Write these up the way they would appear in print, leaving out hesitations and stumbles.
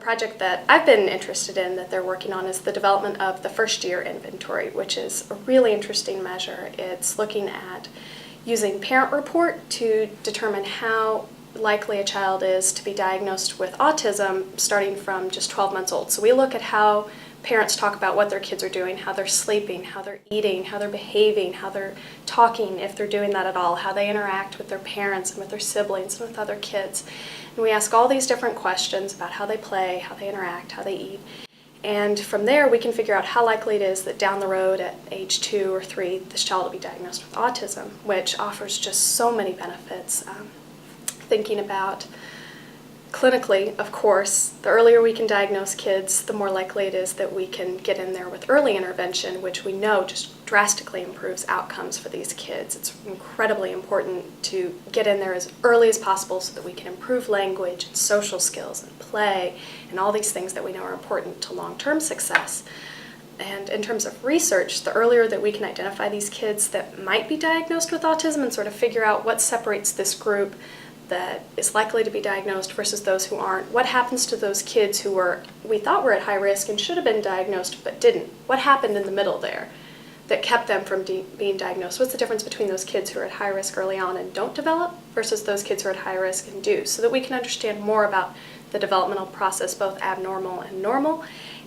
project that I've been interested in that they're working on is the development of the first year inventory, which is a really interesting measure. It's looking at using parent report to determine how likely a child is to be diagnosed with autism starting from just 12 months old. So we look at how parents talk about what their kids are doing, how they're sleeping, how they're eating, how they're behaving, how they're talking, if they're doing that at all, how they interact with their parents and with their siblings and with other kids. And we ask all these different questions about how they play, how they interact, how they eat. And from there, we can figure out how likely it is that down the road at age 2 or 3, this child will be diagnosed with autism, which offers just so many benefits. Thinking about clinically, of course, the earlier we can diagnose kids, the more likely it is that we can get in there with early intervention, which we know just drastically improves outcomes for these kids. It's incredibly important to get in there as early as possible so that we can improve language and social skills and play and all these things that we know are important to long-term success. And in terms of research, the earlier that we can identify these kids that might be diagnosed with autism and sort of figure out what separates this group that is likely to be diagnosed versus those who aren't. What happens to those kids who we thought were at high risk and should have been diagnosed but didn't? What happened in the middle there that kept them from being diagnosed? What's the difference between those kids who are at high risk early on and don't develop versus those kids who are at high risk and do, so that we can understand more about the developmental process, both abnormal and normal,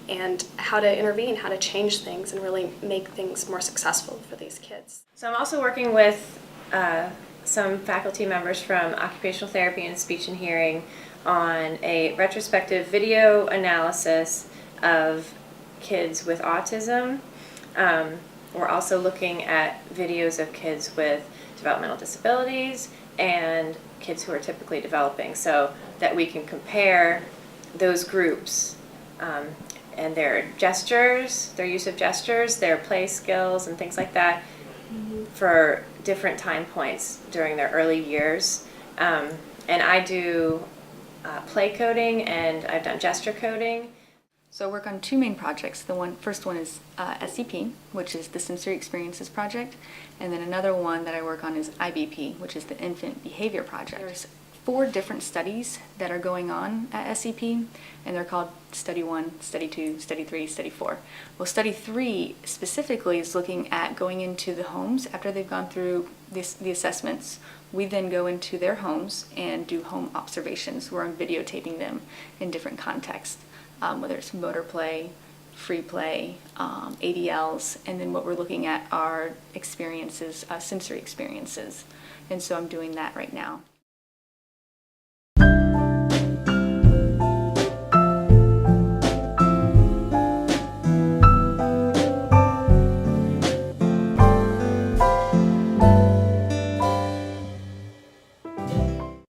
and how to intervene, how to change things and really make things more successful for these kids. So I'm also working with some faculty members from occupational therapy and speech and hearing on a retrospective video analysis of kids with autism. We're also looking at videos of kids with developmental disabilities and kids who are typically developing, so that we can compare those groups and their gestures, their use of gestures, their play skills and things like that for different time points during their early years. And I do play coding and I've done gesture coding. So I work on two main projects. The first one is SEP, which is the Sensory Experiences Project, and then another one that I work on is IBP, which is the Infant Behavior Project. There's 4 different studies that are going on at SEP, and they're called Study 1, Study 2, Study 3, Study 4. Well, Study 3 specifically is looking at going into the homes after they've gone through the assessments. We then go into their homes and do home observations where I'm videotaping them in different contexts, whether it's motor play, free play, ADLs, and then what we're looking at are experiences, sensory experiences. And so I'm doing that right now.